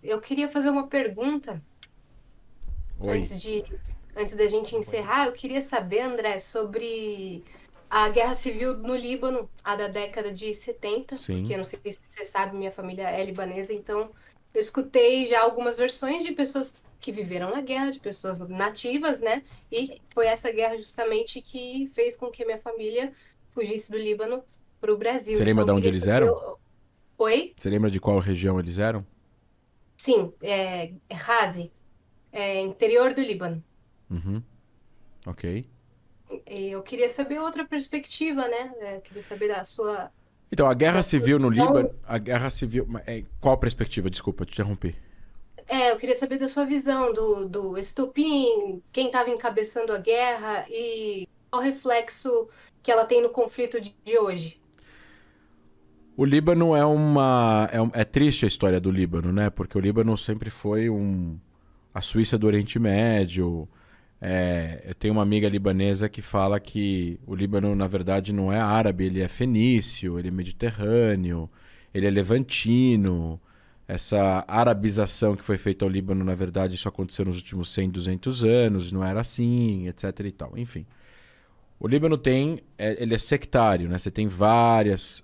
Eu queria fazer uma pergunta Oi. antes de, antes da gente encerrar. Eu queria saber, André, sobre a guerra civil no Líbano, a da década de 70, porque Sim. eu não sei se você sabe, minha família é libanesa, então eu escutei já algumas versões de pessoas que viveram na guerra, de pessoas nativas, né? E foi essa guerra justamente que fez com que a minha família fugisse do Líbano para o Brasil. Você lembra Então eu de onde queria eles saber. eram? Oi? Você lembra de qual região eles eram? Sim, é Razi, interior do Líbano. Uhum. Ok. E eu queria saber outra perspectiva, né? Queria saber Então, a guerra da sua civil no Líbano, visão. a guerra civil, qual perspectiva? Desculpa, te interrompi. Eu queria saber da sua visão do estopim, quem estava encabeçando a guerra e qual o reflexo que ela tem no conflito de hoje. O Líbano é uma. É triste a história do Líbano, né? Porque o Líbano sempre foi a Suíça do Oriente Médio. Eu tenho uma amiga libanesa que fala que o Líbano, na verdade, não é árabe, ele é fenício, ele é mediterrâneo, ele é levantino. Essa arabização que foi feita ao Líbano, na verdade, isso aconteceu nos últimos 100, 200 anos, não era assim, etc e tal. Enfim. O Líbano ele é sectário, né? Você tem várias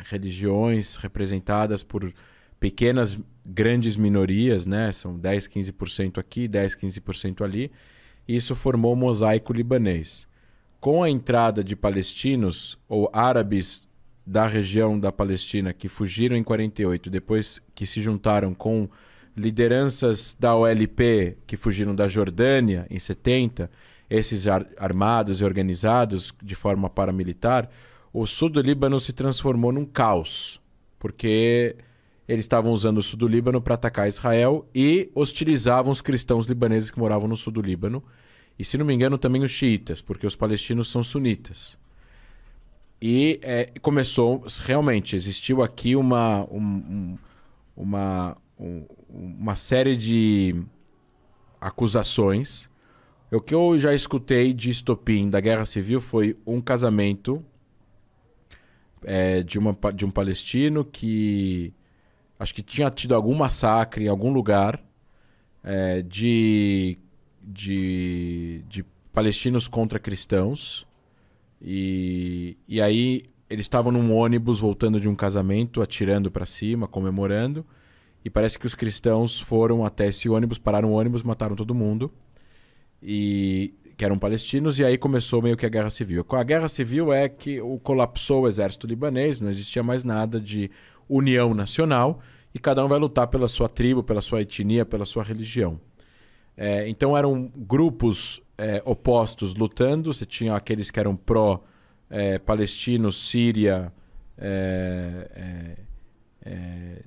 religiões representadas por pequenas, grandes minorias, né? São 10, 15% aqui, 10, 15% ali. E isso formou o mosaico libanês. Com a entrada de palestinos ou árabes da região da Palestina que fugiram em 48, depois que se juntaram com lideranças da OLP que fugiram da Jordânia em 70, esses armados e organizados de forma paramilitar, o sul do Líbano se transformou num caos, porque eles estavam usando o sul do Líbano para atacar Israel e hostilizavam os cristãos libaneses que moravam no sul do Líbano. E, se não me engano, também os xiitas, porque os palestinos são sunitas. E começou, realmente, existiu aqui uma série de acusações. O que eu já escutei de estopim da Guerra Civil foi um casamento de um palestino que acho que tinha tido algum massacre em algum lugar é, de, de palestinos contra cristãos. E aí eles estavam num ônibus voltando de um casamento, atirando para cima, comemorando. E parece que os cristãos foram até esse ônibus, pararam o ônibus, mataram todo mundo. E que eram palestinos, e aí começou meio que a guerra civil. Com a guerra civil é que colapsou o exército libanês, não existia mais nada de união nacional, e cada um vai lutar pela sua tribo, pela sua etnia, pela sua religião. Então eram grupos opostos lutando, você tinha aqueles que eram pró-palestinos, Síria, é,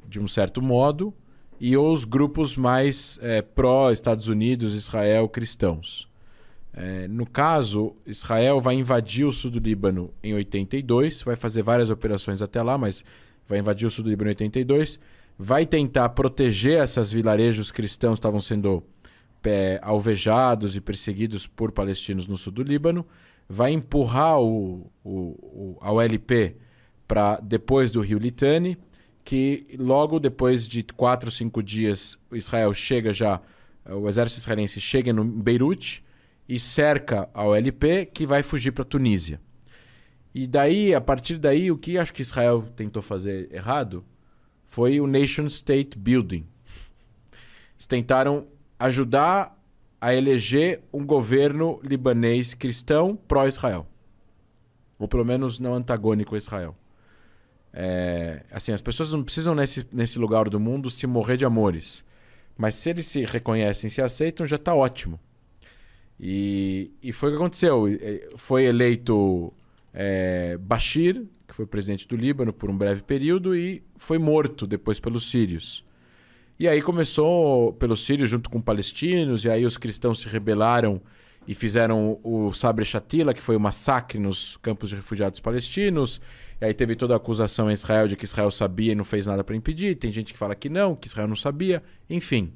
de um certo modo, e os grupos mais pró-Estados Unidos, Israel, cristãos. No caso, Israel vai invadir o sul do Líbano em 82, vai fazer várias operações até lá, mas vai invadir o sul do Líbano em 82, vai tentar proteger esses vilarejos cristãos que estavam sendo alvejados e perseguidos por palestinos no sul do Líbano, vai empurrar a OLP para depois do rio Litani, que logo depois de 4 ou 5 dias Israel chega já, o exército israelense chega no Beirute e cerca a OLP, que vai fugir para a Tunísia. E daí, a partir daí, o que acho que Israel tentou fazer errado foi o nation state building. Eles tentaram ajudar a eleger um governo libanês cristão pró-Israel. Ou pelo menos não antagônico a Israel. Assim, as pessoas não precisam nesse lugar do mundo se morrer de amores. Mas se eles se reconhecem, se aceitam, já está ótimo. E foi o que aconteceu. Foi eleito Bashir, que foi presidente do Líbano por um breve período, e foi morto depois pelos sírios. E aí começou pelos sírios junto com palestinos, e aí os cristãos se rebelaram e fizeram o Sabra Shatila, que foi o massacre nos campos de refugiados palestinos. E aí teve toda a acusação em Israel de que Israel sabia e não fez nada para impedir. Tem gente que fala que não, que Israel não sabia. Enfim,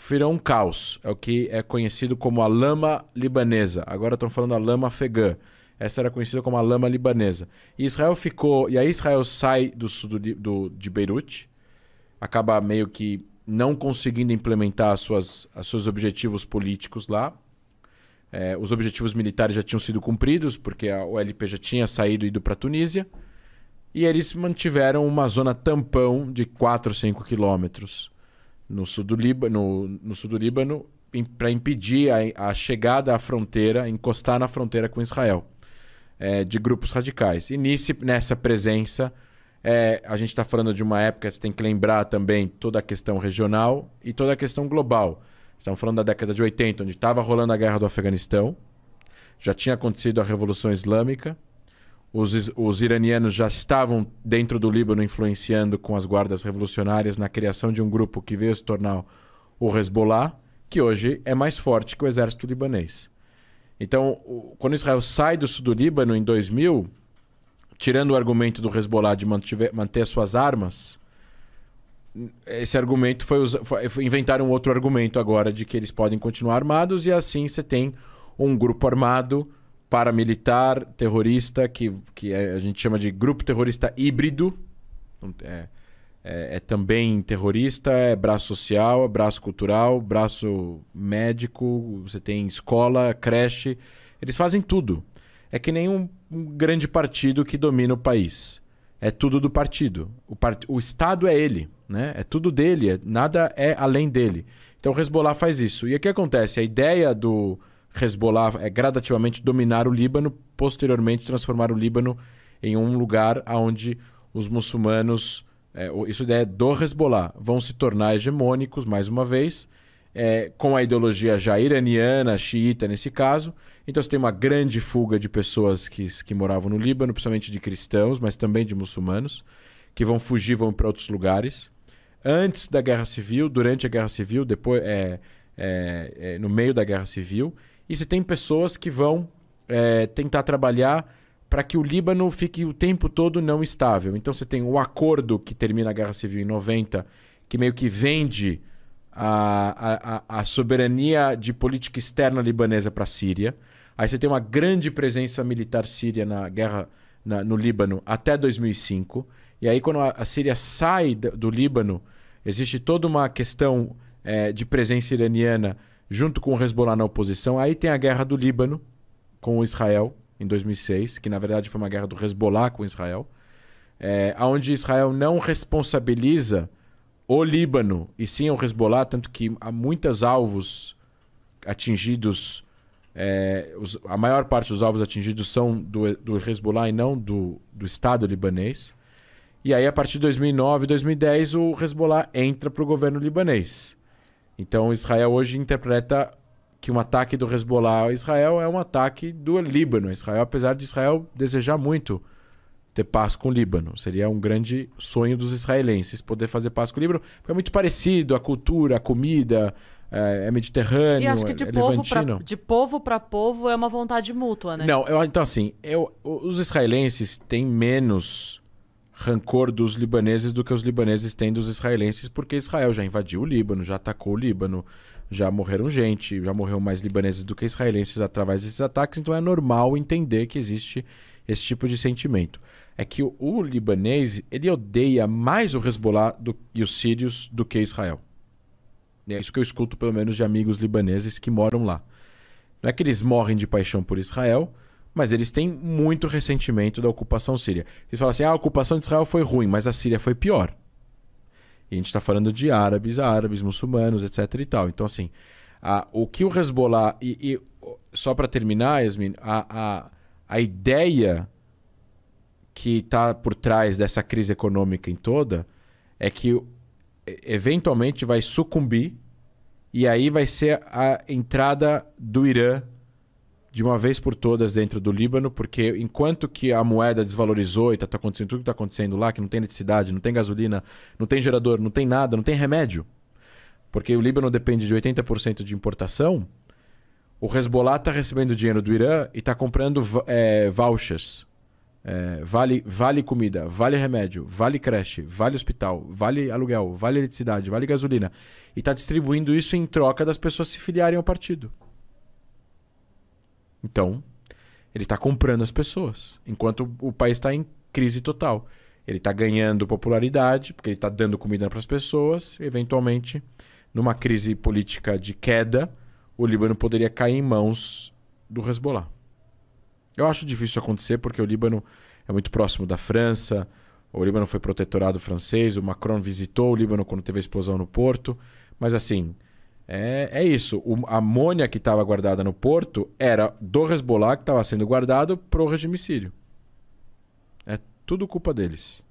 virou um caos. É o que é conhecido como a lama libanesa. Agora estão falando a lama afegã. Essa era conhecida como a lama libanesa. E Israel ficou... E aí Israel sai do sul de Beirute, acaba meio que não conseguindo implementar os seus objetivos políticos lá. Os objetivos militares já tinham sido cumpridos, porque a OLP já tinha saído e ido para a Tunísia. E eles mantiveram uma zona tampão de 4 ou 5 quilômetros no sul do Líbano, para impedir a chegada à fronteira, encostar na fronteira com Israel, de grupos radicais. E nessa presença, a gente está falando de uma época, você tem que lembrar também toda a questão regional e toda a questão global. Estamos falando da década de 80, onde estava rolando a guerra do Afeganistão, já tinha acontecido a Revolução Islâmica, os iranianos já estavam dentro do Líbano influenciando com as guardas revolucionárias na criação de um grupo que veio se tornar o Hezbollah, que hoje é mais forte que o exército libanês. Então, quando Israel sai do sul do Líbano em 2000, tirando o argumento do Hezbollah de manter suas armas, esse argumento inventaram um outro argumento agora de que eles podem continuar armados, e assim você tem um grupo armado paramilitar, terrorista, que a gente chama de grupo terrorista híbrido. Também terrorista, é braço social, é braço cultural, braço médico, você tem escola, creche, eles fazem tudo. É que nem um grande partido que domina o país. É tudo do partido. O Estado é ele, né? É tudo dele, nada é além dele. Então o Hezbollah faz isso. E o que acontece? A ideia do Hezbollah é gradativamente dominar o Líbano, posteriormente transformar o Líbano em um lugar onde os muçulmanos, isso é do Hezbollah, vão se tornar hegemônicos, mais uma vez, com a ideologia já iraniana, xiita nesse caso. Então você tem uma grande fuga de pessoas que moravam no Líbano, principalmente de cristãos, mas também de muçulmanos, que vão fugir, vão para outros lugares. Antes da Guerra Civil, durante a Guerra Civil, depois, no meio da Guerra Civil. E você tem pessoas que vão tentar trabalhar para que o Líbano fique o tempo todo não estável. Então você tem o acordo que termina a Guerra Civil em 90, que meio que vende a soberania de política externa libanesa para a Síria. Aí você tem uma grande presença militar síria na guerra no Líbano até 2005. E aí quando a Síria sai do Líbano, existe toda uma questão de presença iraniana junto com o Hezbollah na oposição. Aí tem a guerra do Líbano com Israel em 2006, que na verdade foi uma guerra do Hezbollah com Israel, onde Israel não responsabiliza o Líbano e sim o Hezbollah, tanto que há muitos alvos atingidos, a maior parte dos alvos atingidos são do Hezbollah e não do Estado libanês. E aí a partir de 2009, 2010, o Hezbollah entra para o governo libanês. Então Israel hoje interpreta que um ataque do Hezbollah a Israel é um ataque do Líbano. Israel, apesar de Israel desejar muito ter paz com o Líbano. Seria um grande sonho dos israelenses poder fazer paz com o Líbano, porque é muito parecido a cultura, a comida, é mediterrâneo, e acho que levantino. De povo para povo é uma vontade mútua, né? Não, então assim, os israelenses têm menos rancor dos libaneses do que os libaneses têm dos israelenses, porque Israel já invadiu o Líbano, já atacou o Líbano, já morreram gente, já morreram mais libaneses do que israelenses através desses ataques, então é normal entender que existe esse tipo de sentimento. É que o libanês, ele odeia mais o Hezbollah e os sírios do que Israel. É isso que eu escuto, pelo menos, de amigos libaneses que moram lá. Não é que eles morrem de paixão por Israel, mas eles têm muito ressentimento da ocupação síria. Eles falam assim, a ocupação de Israel foi ruim, mas a Síria foi pior. E a gente está falando de árabes, muçulmanos, etc. e tal. Então, assim, o que o Hezbollah... E só para terminar, Yasmin, a ideia que está por trás dessa crise econômica em toda é que eventualmente vai sucumbir e aí vai ser a entrada do Irã de uma vez por todas dentro do Líbano, porque enquanto que a moeda desvalorizou e tá acontecendo tudo que está acontecendo lá, que não tem eletricidade, não tem gasolina, não tem gerador, não tem nada, não tem remédio, porque o Líbano depende de 80% de importação, o Hezbollah está recebendo dinheiro do Irã e está comprando vouchers. Vale comida, vale remédio, vale creche, vale hospital, vale aluguel, vale eletricidade, vale gasolina. E está distribuindo isso em troca das pessoas se filiarem ao partido. Então, ele está comprando as pessoas, enquanto o país está em crise total. Ele está ganhando popularidade, porque ele está dando comida para as pessoas. Eventualmente, numa crise política de queda, o Líbano poderia cair em mãos do Hezbollah. Eu acho difícil isso acontecer, porque o Líbano é muito próximo da França. O Líbano foi protetorado francês. O Macron visitou o Líbano quando teve a explosão no porto. Mas assim, é isso. A amônia que estava guardada no porto era do Hezbollah, que estava sendo guardado para o regime sírio. É tudo culpa deles.